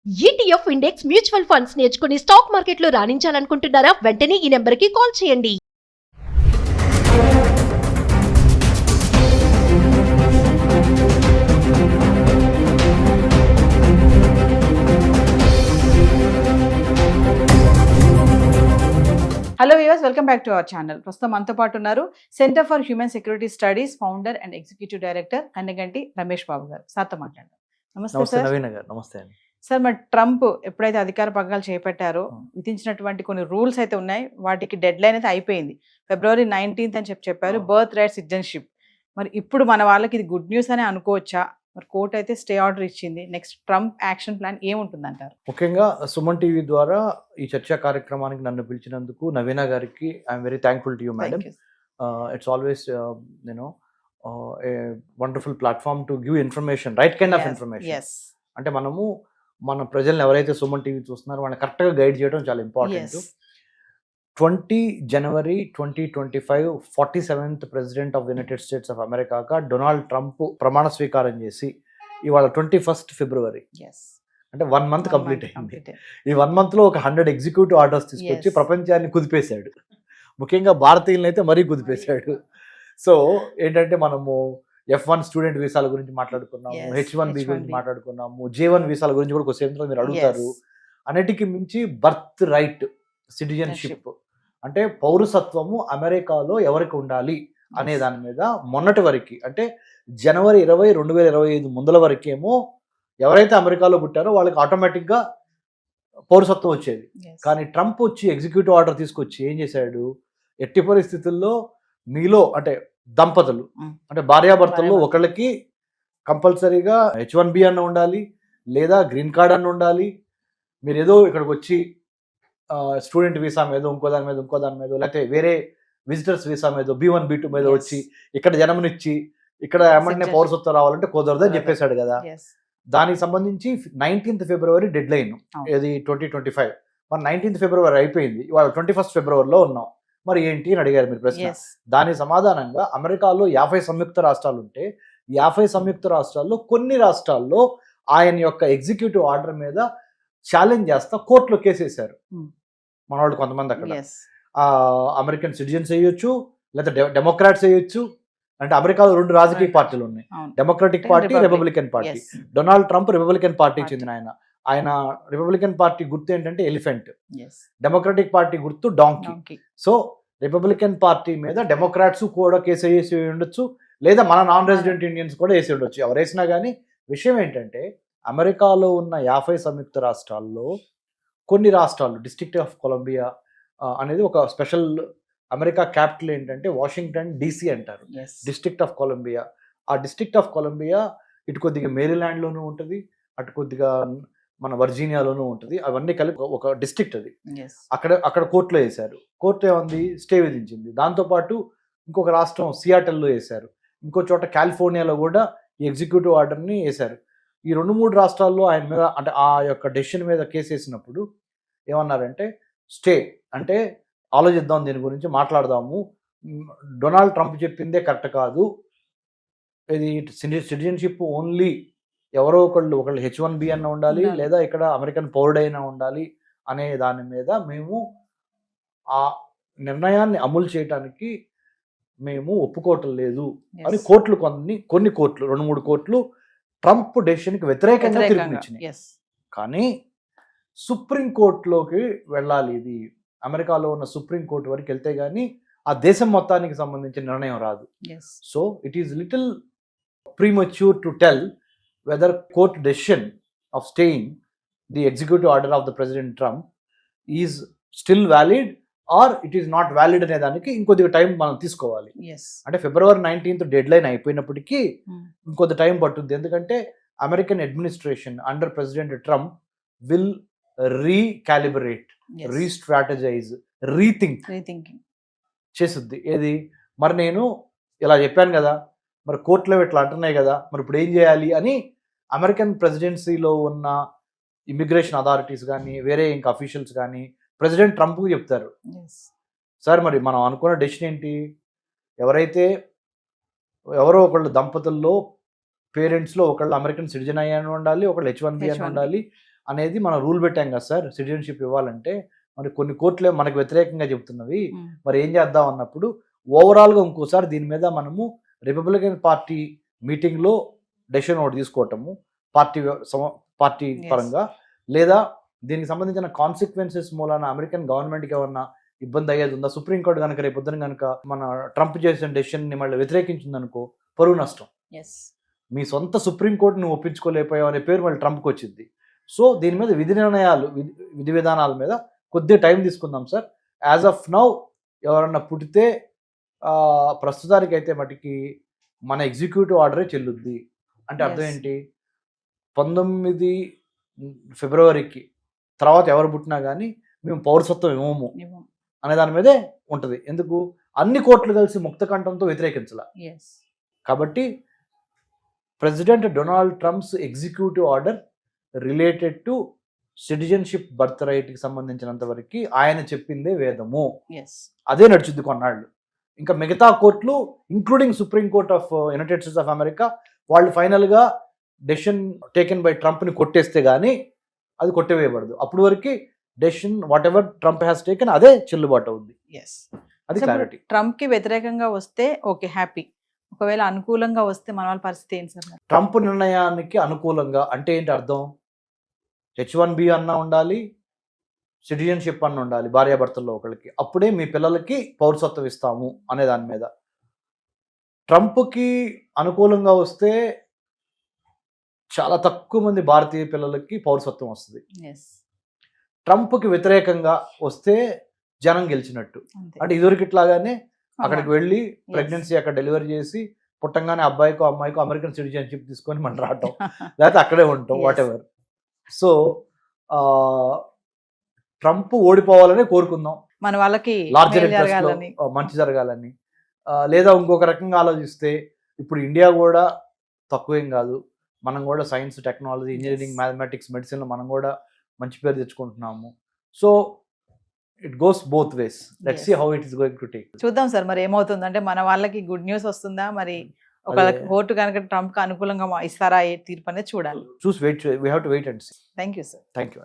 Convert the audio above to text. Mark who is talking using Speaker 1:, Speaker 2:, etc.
Speaker 1: ETF index mutual funds నేర్చుకుని stock మార్కెట్లో రాణించాలనుకుంటున్నారా? వెంటనే ఈ నెంబర్కి కాల్ చేయండి.
Speaker 2: Hello viewers, welcome back to our channel. ప్రస్తుతం మనతో పాటు ఉన్నారు Center for Human Security Studies founder and executive director Kannaganti Ramesh Babu garu. సార్తో మాట్లాడారు. నమస్తే సార్.
Speaker 3: నవీన్ గారు నమస్తే అండి.
Speaker 2: సార్, మరి ట్రంప్ ఎప్పుడైతే అధికార పగ్గాలు చేపట్టారో విధించినటువంటి కొన్ని రూల్స్ అయితే ఉన్నాయి. వాటికి డెడ్ లైన్ అయితే అయిపోయింది. February 19th అని చెప్పారు. Birth right citizenship. మరి ఇప్పుడు మన వాళ్ళకి ఇది గుడ్ న్యూస్ అని అనుకోవచ్చా? మరి కోర్టు అయితే స్టే ఆర్డర్ ఇచ్చింది. నెక్స్ట్ ట్రంప్ యాక్షన్ ప్లాన్ ఏముంటుంది అంటారు?
Speaker 3: ముఖ్యంగా సుమన్ టీవీ ద్వారా ఈ చర్చా కార్యక్రమానికి నన్ను పిలిచినందుకు నవీన గారికి I'm very thankful to you madam. It's always you know a wonderful platform to give information, right kind of information. అంటే మనము మన ప్రజల్ని ఎవరైతే సుమన్ టీవీ చూస్తున్నారో వాళ్ళని కరెక్ట్గా గైడ్ చేయడం చాలా important. 20 January 2025 47th President of United States of అమెరికాగా డొనాల్డ్ ట్రంప్ ప్రమాణ స్వీకారం చేసి ఇవాళ 21st February అంటే 1 month కంప్లీట్ అయింది. ఈ 1 month లో ఒక 100 ఎగ్జిక్యూటివ్ ఆర్డర్స్ తీసుకొచ్చి ప్రపంచాన్ని కుదిపేశాడు. ముఖ్యంగా భారతీయులను అయితే మరీ కుదిపేశాడు. సో ఏంటంటే మనము F1 స్టూడెంట్ వీసాల గురించి మాట్లాడుకున్నాము, H1B గురించి మాట్లాడుకున్నాము, J1 వీసాల గురించి కూడా కొంచెం మీరు అడుగుతారు. అన్నిటికీ మించి బర్త్ రైట్ సిటిజన్షిప్ అంటే పౌరసత్వము అమెరికాలో ఎవరికి ఉండాలి అనే దాని మీద మొన్నటి వరకు అంటే January 20, 2025 ముందల వరకేమో ఎవరైతే అమెరికాలో పుట్టారో వాళ్ళకి ఆటోమేటిక్గా పౌరసత్వం వచ్చేది. కానీ ట్రంప్ వచ్చి ఎగ్జిక్యూటివ్ ఆర్డర్ తీసుకొచ్చి ఏం చేశాడు, ఎట్టి పరిస్థితుల్లో మీలో అంటే దంపతులు అంటే భార్యాభర్తల్లో ఒకళ్ళకి కంపల్సరీగా H1B అన్న ఉండాలి, లేదా గ్రీన్ కార్డ్ అన్న ఉండాలి. మీరు ఏదో ఇక్కడికి వచ్చి స్టూడెంట్ వీసా మీద ఇంకో దాని మీద లేకపోతే వేరే విజిటర్స్ వీసా మీద B1 B2 మీద వచ్చి ఇక్కడ జన్మనిచ్చి ఇక్కడ ఏమంటే పౌరసత్వం రావాలంటే కుదరదు అని చెప్పేశాడు కదా. దానికి సంబంధించి 19th February డెడ్ లైన్, ఇది 2025. మరి 19th February అయిపోయింది, ఇవాళ 21st February ఉన్నాం. మరి ఏంటి అని అడిగారు మీరు ప్రశ్న. దాని సమాధానంగా అమెరికాలో 50 సంయుక్త రాష్ట్రాలు ఉంటే 50 సంయుక్త రాష్ట్రాల్లో కొన్ని రాష్ట్రాల్లో ఆయన యొక్క ఎగ్జిక్యూటివ్ ఆర్డర్ మీద ఛాలెంజ్ చేస్తా కోర్టులో కేసేశారు మన వాళ్ళు కొంతమంది. అక్కడ అమెరికన్ సిటిజన్స్ వేయొచ్చు, లేదా డెమోక్రాట్స్ వేయొచ్చు. అంటే అమెరికాలో 2 రాజకీయ పార్టీలు ఉన్నాయి, democratic party, Republican party. Donald Trump Republican పార్టీకి చెందిన ఆయన రిపబ్లికన్ పార్టీ గుర్తు ఏంటంటే ఎలిఫెంట్, డెమోక్రాటిక్ పార్టీ గుర్తు డాంకీ. సో రిపబ్లికన్ పార్టీ మీద డెమోక్రాట్స్ కూడా కేసు వేసి ఉండొచ్చు, లేదా మన నాన్ రెసిడెంట్ ఇండియన్స్ కూడా వేసి ఉండొచ్చు. ఎవరు వేసినా కానీ విషయం ఏంటంటే అమెరికాలో ఉన్న 50 సంయుక్త రాష్ట్రాల్లో కొన్ని రాష్ట్రాలు, డిస్ట్రిక్ట్ ఆఫ్ కొలంబియా అనేది ఒక స్పెషల్, అమెరికా క్యాపిటల్ ఏంటంటే వాషింగ్టన్ DC అంటారు, డిస్ట్రిక్ట్ ఆఫ్ కొలంబియా. ఆ డిస్ట్రిక్ట్ ఆఫ్ కొలంబియా ఇటు కొద్దిగా మేరీల్యాండ్లోనూ ఉంటుంది, అటు కొద్దిగా మన వర్జీనియాలోనూ ఉంటుంది. అవన్నీ కలిపి ఒక డిస్ట్రిక్ట్ అది. అక్కడ కోర్టులో వేశారు. కోర్టు ఏమంది, స్టే విధించింది. దాంతోపాటు ఇంకొక రాష్ట్రం సియాటల్లో వేశారు, ఇంకో చోట కాలిఫోర్నియాలో కూడా ఈ ఎగ్జిక్యూటివ్ ఆర్డర్ని వేశారు. ఈ 2-3 రాష్ట్రాల్లో ఆయన మీద అంటే ఆ యొక్క డెసిషన్ మీద కేసు వేసినప్పుడు ఏమన్నారంటే స్టే అంటే ఆలోచిద్దాం, దీని గురించి మాట్లాడదాము, డొనాల్డ్ ట్రంప్ చెప్పిందే కరెక్ట్ కాదు, ఇది సిటిజన్షిప్ ఓన్లీ ఎవరో ఒకళ్ళు H1B అన్న ఉండాలి, లేదా ఇక్కడ అమెరికన్ పౌరుడైనా ఉండాలి అనే దాని మీద మేము ఆ నిర్ణయాన్ని అమలు చేయడానికి మేము ఒప్పుకోవటం లేదు అని కోర్టులు కొన్ని కోర్టులు 2-3 కోర్టులు ట్రంప్ డెసిషన్కి వ్యతిరేకంగా తీర్పునిచ్చినాయి. కానీ సుప్రీంకోర్టులోకి వెళ్ళాలి, ఇది అమెరికాలో ఉన్న సుప్రీంకోర్టు వరకు వెళ్తే కానీ ఆ దేశం మొత్తానికి సంబంధించిన నిర్ణయం రాదు. So it is little premature to tell whether court decision of staying the executive order of the president Trump is still valid or it is not valid అనే దానికి ఇంకొద్దిగా టైం మనం తీసుకోవాలి. అంటే February 19th డెడ్ లైన్ అయిపోయినప్పటికీ ఇంకొద్ది time పట్టుద్ది. ఎందుకంటే American administration under president Trump will recalibrate, restrategize, rethinking చేస్తుంది. ఏది మరి నేను ఇలా చెప్పాను కదా, మరి కోర్టులో ఇట్లా అంటున్నాయి కదా, మరి ఇప్పుడు ఏం చేయాలి అని అమెరికన్ ప్రెసిడెన్సీలో ఉన్న ఇమిగ్రేషన్ అథారిటీస్ కానీ వేరే ఇంకా అఫీషియల్స్ కానీ ప్రెసిడెంట్ ట్రంప్కి చెప్తారు, సార్ మరి మనం అనుకున్న డెసిషన్ ఏంటి, ఎవరో ఒకళ్ళు దంపతుల్లో పేరెంట్స్లో ఒకళ్ళు అమెరికన్ సిటిజన్ అయ్యాను ఉండాలి, ఒకళ్ళు H1B అని ఉండాలి, అనేది మనం రూల్ పెట్టాం కదా సార్ సిటిజన్షిప్ ఇవ్వాలంటే, మరి కొన్ని కోర్టులే మనకు వ్యతిరేకంగా చెబుతున్నవి, మరి ఏం చేద్దాం అన్నప్పుడు ఓవరాల్గా ఇంకోసారి దీని మీద మనము రిపబ్లికన్ పార్టీ మీటింగ్లో డెసిషన్ ఒకటి తీసుకోవటము పార్టీ పరంగా, లేదా దీనికి సంబంధించిన కాన్సిక్వెన్సెస్ మూలాన అమెరికన్ గవర్నమెంట్కి ఏమన్నా ఇబ్బంది అయ్యేది ఉందా, సుప్రీంకోర్టు కనుక రేపు పొద్దున కనుక మన ట్రంప్ చేసిన డెసిషన్ని మళ్ళీ వ్యతిరేకించిందనుకో పరువు నష్టం. మీ సొంత సుప్రీంకోర్టు నువ్వు ఒప్పించుకోలేకపోయావు అనే పేరు మళ్ళీ ట్రంప్కి వచ్చింది. సో దీని మీద విధి విధానాల మీద కొద్దిగా టైం తీసుకుందాం సార్. యాజ్ ఆఫ్ నౌ ఎవరన్నా పుట్టితే ప్రస్తుతానికి అయితే మటుకి మన ఎగ్జిక్యూటివ్ ఆర్డరే చెల్లుద్ది. అంటే అర్థం ఏంటి, 19 ఫిబ్రవరికి తర్వాత ఎవరు పుట్టినా కానీ మేము పౌరసత్వం ఇవ్వము అనే దాని మీదే ఉంటుంది. ఎందుకు, అన్ని కోర్టులు కలిసి ముక్తకంఠంతో వ్యతిరేకించాల. కాబట్టి president Donald Trump's executive order related to citizenship birth రైట్కి సంబంధించినంత వరకు ఆయన చెప్పిందే వేదము, అదే నడుచుద్ది కొన్నాళ్ళు. ఇంకా మిగతా కోర్టులు including supreme court of United States of America వాళ్ళు ఫైనల్గా డెసిషన్ టేకెన్ బై ట్రంప్ని కొట్టేస్తే కానీ అది కొట్టివేయబడదు. అప్పటి వరకు decision what ever Trump has taken అదే చెల్లుబాటు అవుద్ది. అది క్లారిటీ.
Speaker 2: ట్రంప్కి వ్యతిరేకంగా వస్తే ఓకే హ్యాపీ, ఒకవేళ అనుకూలంగా వస్తే మన వాళ్ళ పరిస్థితి ఏంటి సార్?
Speaker 3: ట్రంప్ నిర్ణయానికి అనుకూలంగా అంటే ఏంటి అర్థం, H1B అన్నా ఉండాలి, సిటిజన్షిప్ అన్న ఉండాలి భార్యాభర్తల్లో ఒకరికి, అప్పుడే మీ పిల్లలకి పౌరసత్వం ఇస్తాము అనే దాని మీద. ట్రంప్కి అనుకూలంగా వస్తే చాలా తక్కువ మంది భారతీయ పిల్లలకి పౌరసత్వం వస్తుంది. ట్రంప్కి వ్యతిరేకంగా వస్తే జనం గెలిచినట్టు. అంటే ఇదివరకిట్లాగానే అక్కడికి వెళ్ళి ప్రెగ్నెన్సీ అక్కడ డెలివరీ చేసి పుట్టంగానే అబ్బాయికో అమ్మాయికో అమెరికన్ సిటిజన్షిప్ తీసుకొని మనం రావటం, లేకపోతే అక్కడే ఉంటాం, వాట్ ఎవర్. సో ట్రంప్ ఓడిపోవాలని కోరుకుందాం,
Speaker 2: మన వాళ్ళకి
Speaker 3: లార్జర్ ఇంట్రెస్ట్ మంచి జరగాలని. లేదా ఇంకొక రకంగా ఆలోచిస్తే ఇప్పుడు ఇండియా కూడా తక్కువేం కాదు, మనం కూడా సైన్స్, టెక్నాలజీ, ఇంజనీరింగ్, మ్యాథమెటిక్స్, మెడిసిన్లో మనం కూడా మంచి పేరు తెచ్చుకుంటున్నాము. So it goes both ways. Let's see how it is going to take.
Speaker 2: చూద్దాం సార్ మరి ఏమవుతుంది. అంటే మన వాళ్ళకి గుడ్ న్యూస్ వస్తుందా, మరి ఒక కోర్టు కనుక ట్రంప్ కి అనుకూలంగా ఇస్తారా ఏ తీర్పు అనేది చూడాలి.
Speaker 3: చూసి wait, we have to wait and see.
Speaker 2: Thank you sir.
Speaker 3: Thank you.